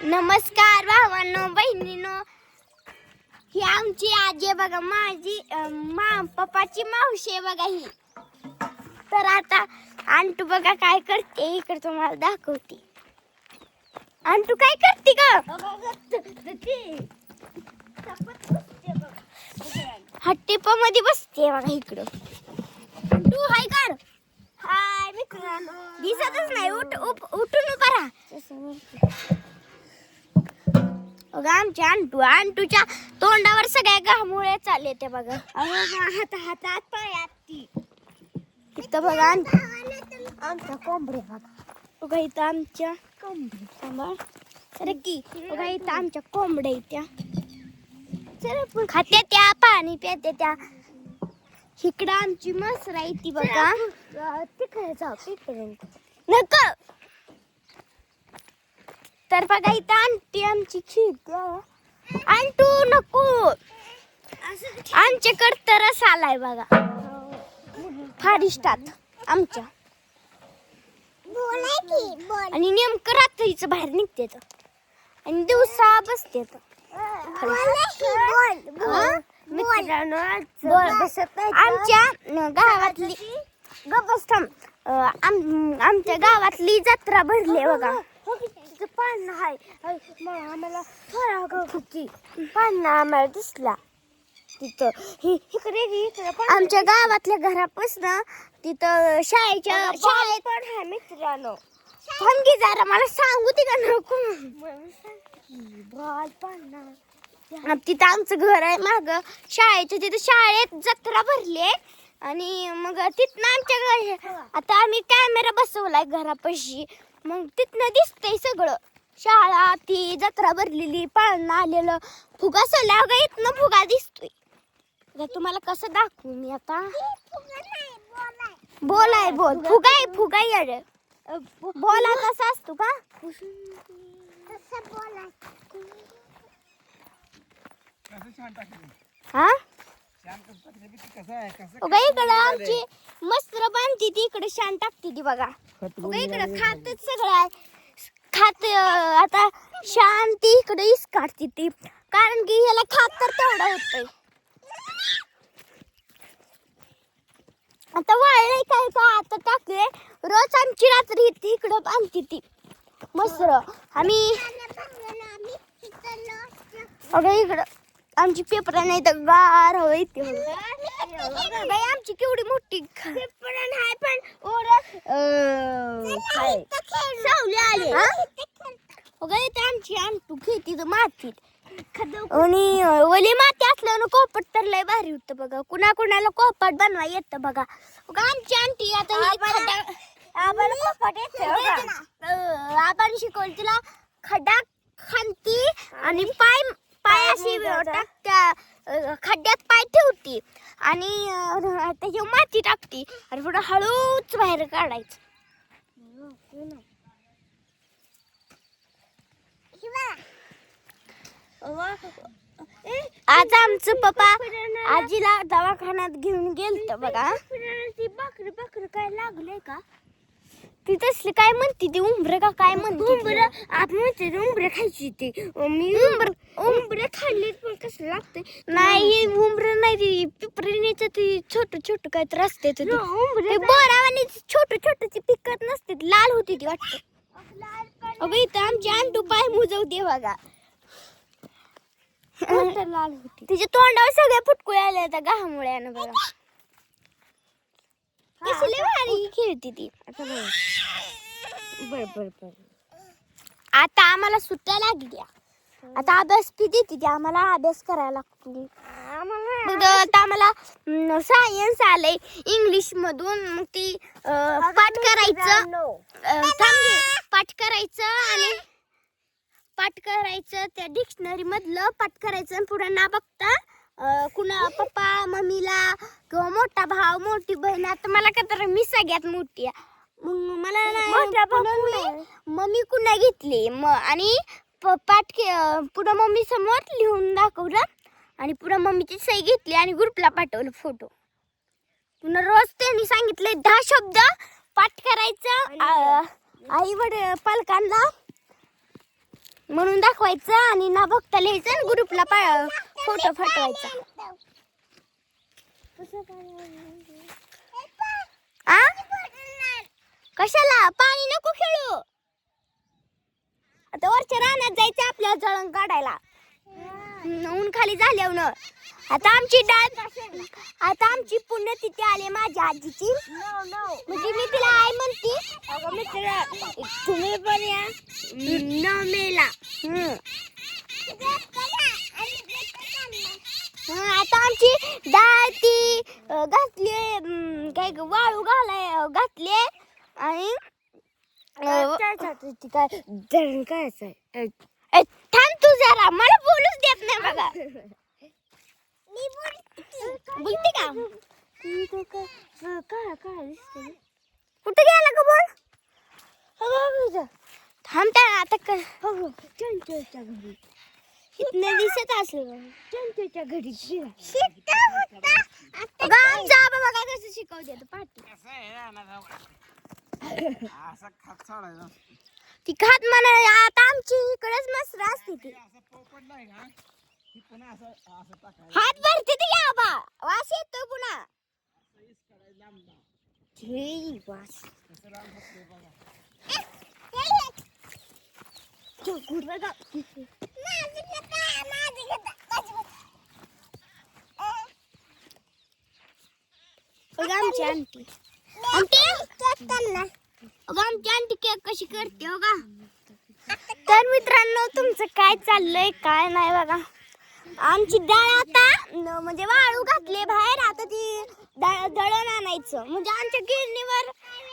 नमस्कार भावांनो बहिणीनो, ही आमची आजी आहे बघा, माझी पप्पाची मावशी आहे बघा ही. तर आता अंटू बघा काय करते, इकडे तुम्हाला दाखवते. अंटू काय करते का? हट्टीपा मध्ये बसते बघा इकडं. अंटू हाय कर. हाय मित्रांनो, दिसतच नाही. उठून उभा राहा. बघा आमच्या अंटूच्या तोंडावर सगळ्या घामुळे चालले ते बघा. हातात पायात ती इथं बघा आमच्या कोंबड्या बघा इथं आमच्या कोंबड्या की बघा इथं आमच्या कोंबड्या त्या खात्या त्या पाणी प्यात्या त्या. इकडं आमची मसर आहे ती बघा. तिकडे जाऊ तिकडे नको. तर बघा इथं आंटी आमची खेळते. अंटू नको, आमच्याकडे तरच आलाय बघा फारिस्टात आमच्या. आणि नेमकं रात्रीच बाहेर निघते आणि दिवसा बसते. आमच्या गावातली आमच्या गावातली जत्रा भरली बघा. पाळणा आहे आम्हाला पाळणा आम्हाला दिसला तिथं. आमच्या गावातल्या घरापासून तिथं शाळेत पण आहे मित्रांनो. थांबी जरा मला सांगू ती का नको. तिथं आमचं घर आहे माग शाळेच्या. तिथं शाळेत जत्रा भरली आणि मग तिथनं आमच्या घर. आता आम्ही कॅमेरा बसवलाय घरापाशी, मग तिथनं दिसतंय सगळं. शाळा ती जत्रा भरलेली, पाळणं आलेलं, फुगा सल्या ग इथनं फुगा दिसतोय. तुम्हाला कसं दाखवू मी आता. बोलाय फुगा येड बोला कसा असतो का. हा इकडं आमची मस्त्र बांधती ती, इकडे शान टाकते ती बघा. इकडं खातच सगळं आहे. खात आता शांती इकडे इस काढते ती, कारण की ह्याला खात तर तेवढा होतोय. आता वाळलंय काय का आता टाकले. रोज आमची रात्री इकडं बांधते ती मस्त्र. आम्ही इकडं आमची पेपर नाही तर गार हवं इथे. आमची केवढी मोठी पेपर आहे पण सावली आली. इथे आमची अंटू खेळती मातीत. आणि ओली माती असल्यानं कोपट तर लय भारी होतं बघा. कुणाला कोपट बनवा येतं बघा. आमची आंटी आता आपण शिकवलं तिला. खड्डा खांती आणि पाय अशी टाकत्या, खड्ड्यात पाय ठेवती आणि त्याची माती टाकती आणि पुढे हळूच बाहेर काढायचं. आज आमचं पप्पा आजीला दवाखान्यात घेऊन गेलत बघा. बाकरी काय लागलंय का ती तसली काय म्हणते ती उंबरे का काय म्हणते. आपण म्हणते उंबरे खायची ती. मी उंबरे खाल्ली पण कसं लागतंय. नाही उंबरे नाही, ती पिपरीच ती छोट काय तर असते. बोरावानी छोट ती पिकत नसते, लाल होती ती वाटत. अगं इथं आमची अंटू पाय मुजवते बघा. लाल होती तिच्या तोंडावर सगळ्या फुटकुळे आल्या त्या घामुळ्यानं बघा. कसली भारी खेळती ती. बर आता आम्हाला सुट्ट्या लागल्या. आता अभ्यास फी देते ती आम्हाला. अभ्यास करायला लागतो. आता आम्हाला सायन्स आलंय इंग्लिश मधून. मग ती पाठ करायचं त्या डिक्शनरी मधलं पाठ करायचं आणि पुढे ना बघता कुणा पप्पा मम्मीला किंवा मोठा भाऊ मोठी बहीण. आता मला का तर मी सगळ्यात मोठी आहे, मग मला मम्मी कुणा घेतली आणि पाठ पुढं मम्मी समोर लिहून दाखवलं आणि पुढं मम्मीची सही घेतली आणि ग्रुपला पाठवलं फोटो. पुन्हा रोज त्यांनी सांगितले 10 शब्द पाठ करायचं आई वडील पालकांना म्हणून दाखवायचं आणि ना बघता लिहायचं आणि ग्रुपला फोटो पाठवायचा. आ कशाला पाणी नको खेळू. आता वरच्या रानात जायचं आपल्याला जळण काढायला. ऊन खाली झाल्यावर आता आमची पुण्यतिथी आली माझ्या आजीची. म्हणजे मी तिला आई म्हणते. तुम्ही पण या 9 मेला. आता आमची डाळ ती घातली काय वाळू घातले आणि काय थांब तू जरा मला बोलूच देत नाही बघा. बोलते का कुठे गेला का बोल. थांबता आता चंचलच्या घरी इथनं दिसत असलं चंचलच्या घरी आमचा बघा कसं शिकवते पाठी. ती खात म्हणा आता आमची इकडेच मस्त असते ती. हात भरते ती आबा वास येतो पुन्हा. वास आमची आंटी आमची आंटी केक कशी करते हो का. तर मित्रांनो तुमचं काय चाललंय काय नाही बघा. आमची डाळ आता म्हणजे वाळू घातली बाहेर. आता ती दळण आणायचं म्हणजे आमच्या गिरणीवर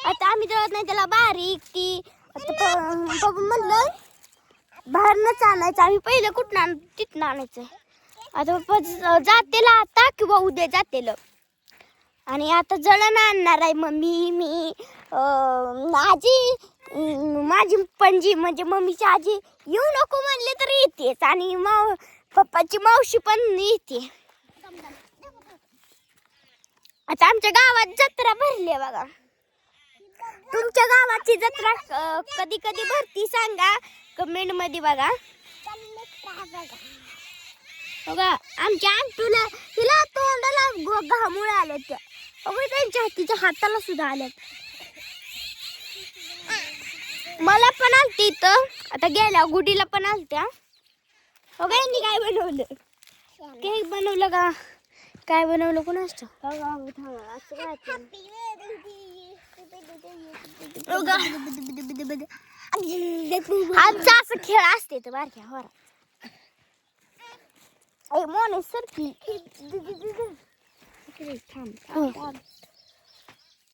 आता आम्ही दळत नाही त्याला बारीक ती. आता म्हणलं बाहेरनच आणायचं. आम्ही पहिलं कुठं तिथनं आणायचं. आता जातेला आता किंवा उद्या जातेल. आणि आता जळण आणणार आहे मम्मी मी आजी माझी पणजी म्हणजे मम्मीची आजी येऊ नको म्हणले तर येतेच. आणि पप्पाची मावशी पण येते. आता आमच्या गावात जत्रा भरली आहे बघा. तुमच्या गावाची जत्रा कधी कधी भरती सांगा कमेंट मध्ये बघा. बघा आमच्या आंटूला तिला तोंडाला घामुळे आले त्या. त्यांच्या तिच्या हाताला सुद्धा आल्यात. मला पण आलते इथं आता गेल्या गुडीला पण आलत्या. यांनी काय बनवलं केक बनवलं का काय बनवलं कोणाच. आमचा असं खेळ असते तर बारक्या होरा. मोने सरकी थांब